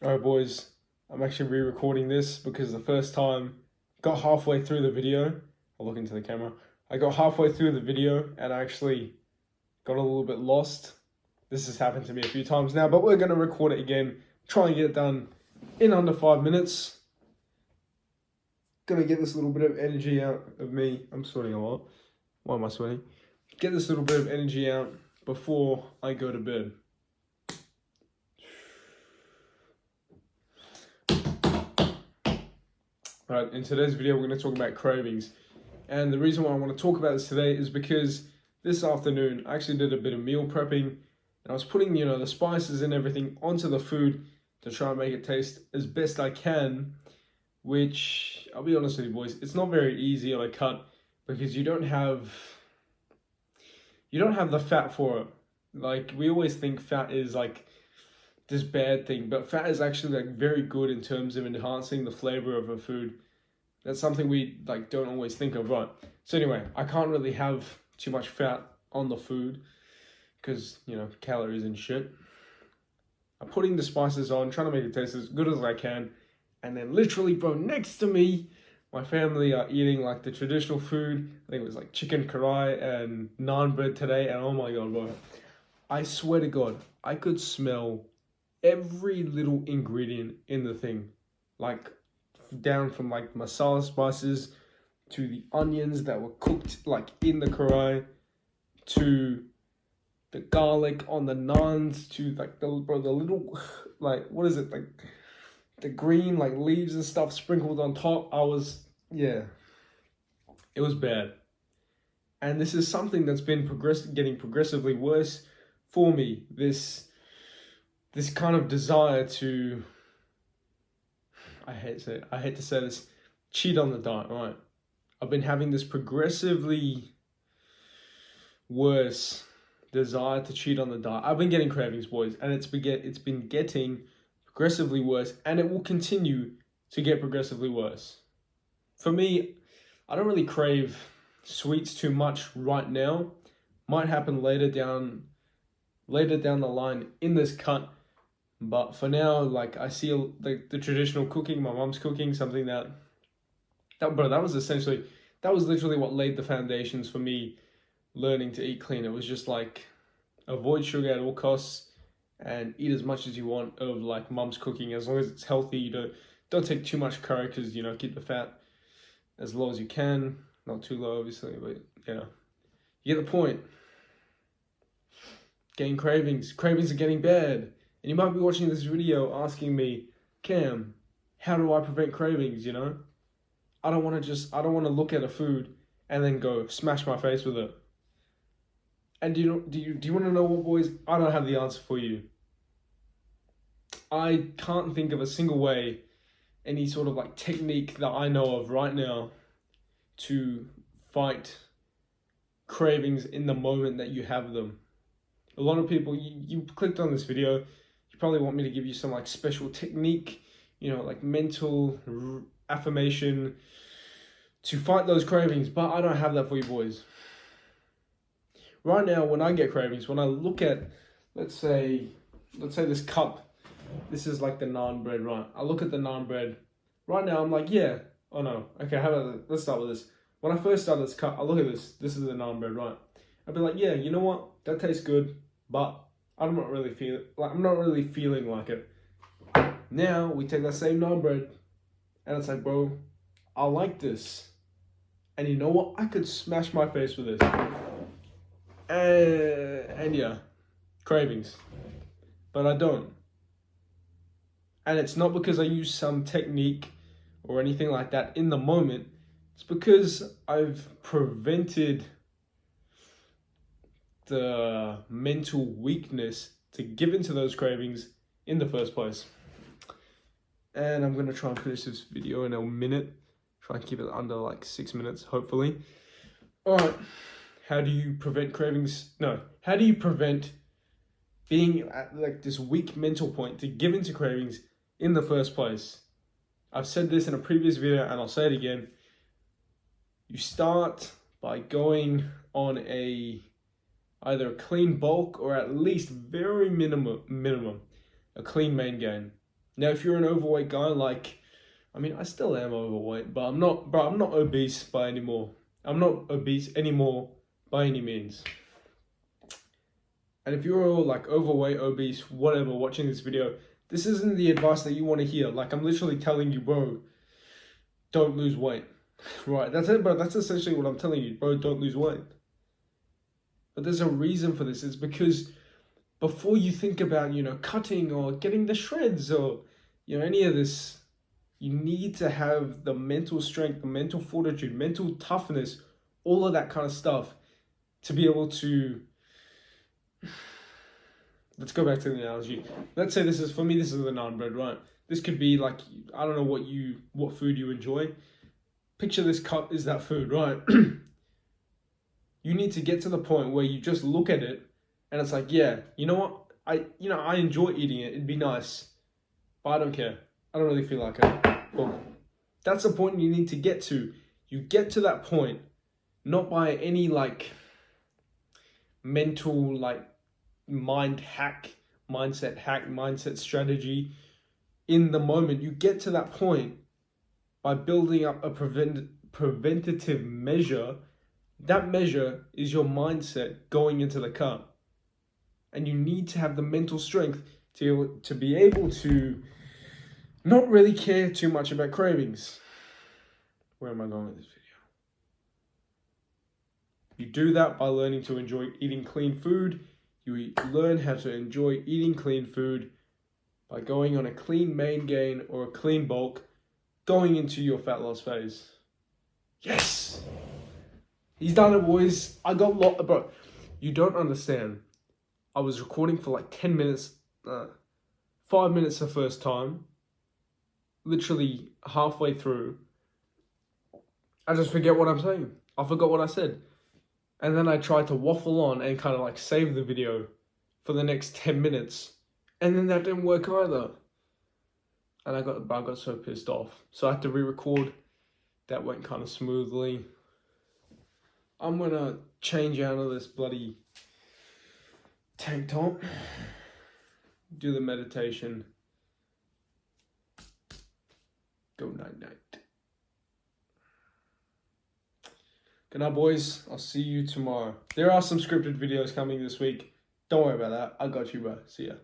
Alright boys, I'm actually re-recording this because the first time got halfway through the video. I'll look into the camera. I got halfway through the video and I actually got a little bit lost. This has happened to me a few times now, but we're going to record it again. Try and get it done in under 5 minutes. Gonna get this little bit of energy out of me. I'm sweating a lot. Why am I sweating? Get this little bit of energy out before I go to bed. Right, in today's video, we're going to talk about cravings. And the reason why I want to talk about this today is because this afternoon, I actually did a bit of meal prepping. And I was putting, the spices and everything onto the food to try and make it taste as best I can. Which, I'll be honest with you boys, it's not very easy on a cut because you don't have the fat for it. Like, we always think fat is like this bad thing, but fat is actually like very good in terms of enhancing the flavor of a food. That's something we don't always think of, right? So anyway, I can't really have too much fat on the food because, calories and shit. I'm putting the spices on, trying to make it taste as good as I can. And then literally, bro, next to me, my family are eating like the traditional food. I think it was like chicken karai and naan bread today. And oh my God, bro, I swear to God, I could smell every little ingredient in the thing. Like down from like masala spices to the onions that were cooked like in the karai to the garlic on the naans to like the little like what is it, like the green like leaves and stuff sprinkled on top. It was bad. And this is something that's been getting progressively worse for me. This kind of desire to, I hate to say this, cheat on the diet, right? I've been having this progressively worse desire to cheat on the diet. I've been getting cravings, boys, and it's been getting progressively worse, and it will continue to get progressively worse. For me, I don't really crave sweets too much right now. Might happen later down the line in this cut. But for now, like, I see like the traditional cooking, my mom's cooking, something that was literally what laid the foundations for me learning to eat clean. It was just like, avoid sugar at all costs and eat as much as you want of like mom's cooking, as long as it's healthy. You don't take too much curry because, keep the fat as low as you can. Not too low, obviously, but, you get the point. Getting cravings. Cravings are getting bad. And you might be watching this video asking me, Cam, how do I prevent cravings, I don't want to look at a food and then go smash my face with it. And do you want to know what, boys? I don't have the answer for you. I can't think of a single way, any sort of like technique that I know of right now to fight cravings in the moment that you have them. A lot of people, you clicked on this video, you probably want me to give you some like special technique, like mental affirmation to fight those cravings, but I don't have that for you boys. Right now, when I get cravings, when I look at, let's say this cup, this is like the naan bread, right? I look at the naan bread. Right now, I'm like, yeah, oh no, okay, let's start with this. When I first started this cup, I look at this is the naan bread, right? I'd be like, yeah, you know what? That tastes good, but I'm not really feeling like it. Now, we take that same naan bread, and it's like, bro, I like this. And you know what? I could smash my face with this. And yeah, cravings. But I don't. And it's not because I use some technique or anything like that in the moment. It's because I've prevented the mental weakness to give into those cravings in the first place. And I'm going to try and finish this video in a minute. Try and keep it under like 6 minutes, hopefully. All right. How do you prevent cravings? No. How do you prevent being at like this weak mental point to give into cravings in the first place? I've said this in a previous video and I'll say it again. You start by going on either a clean bulk or at least very minimum a clean main gain. Now, if you're an overweight guy, like, I mean, I still am overweight, but I'm not obese by anymore. I'm not obese anymore by any means. And if you're all like overweight, obese, whatever, watching this video, this isn't the advice that you want to hear. Like, I'm literally telling you, bro, don't lose weight. Right, that's it, bro. That's essentially what I'm telling you, bro, don't lose weight. But there's a reason for this. It's because before you think about, cutting or getting the shreds or, any of this, you need to have the mental strength, the mental fortitude, mental toughness, all of that kind of stuff to be able to... Let's go back to the analogy. Let's say this is the naan bread, right? This could be like, I don't know what food you enjoy. Picture this cup is that food, right? You need to get to the point where you just look at it and it's like, yeah, you know what? I enjoy eating it. It'd be nice, but I don't care. I don't really feel like it. Well, that's the point you need to get to. You get to that point, not by any like mental like mindset strategy in the moment. You get to that point by building up a preventative measure. That measure is your mindset going into the car. And you need to have the mental strength to be able to not really care too much about cravings. Where am I going with this video? You do that by learning to enjoy eating clean food. You learn how to enjoy eating clean food by going on a clean main gain or a clean bulk, going into your fat loss phase. Yes! He's done it, boys. I got bro. You don't understand. I was recording for like 10 minutes, 5 minutes the first time. Literally halfway through, I just forget what I'm saying. I forgot what I said. And then I tried to waffle on and kind of like save the video for the next 10 minutes. And then that didn't work either. And I got so pissed off. So I had to re-record. That went kind of smoothly. I'm gonna change out of this bloody tank top. Do the meditation. Go night-night. Good night, boys. I'll see you tomorrow. There are some scripted videos coming this week. Don't worry about that. I got you, bro. See ya.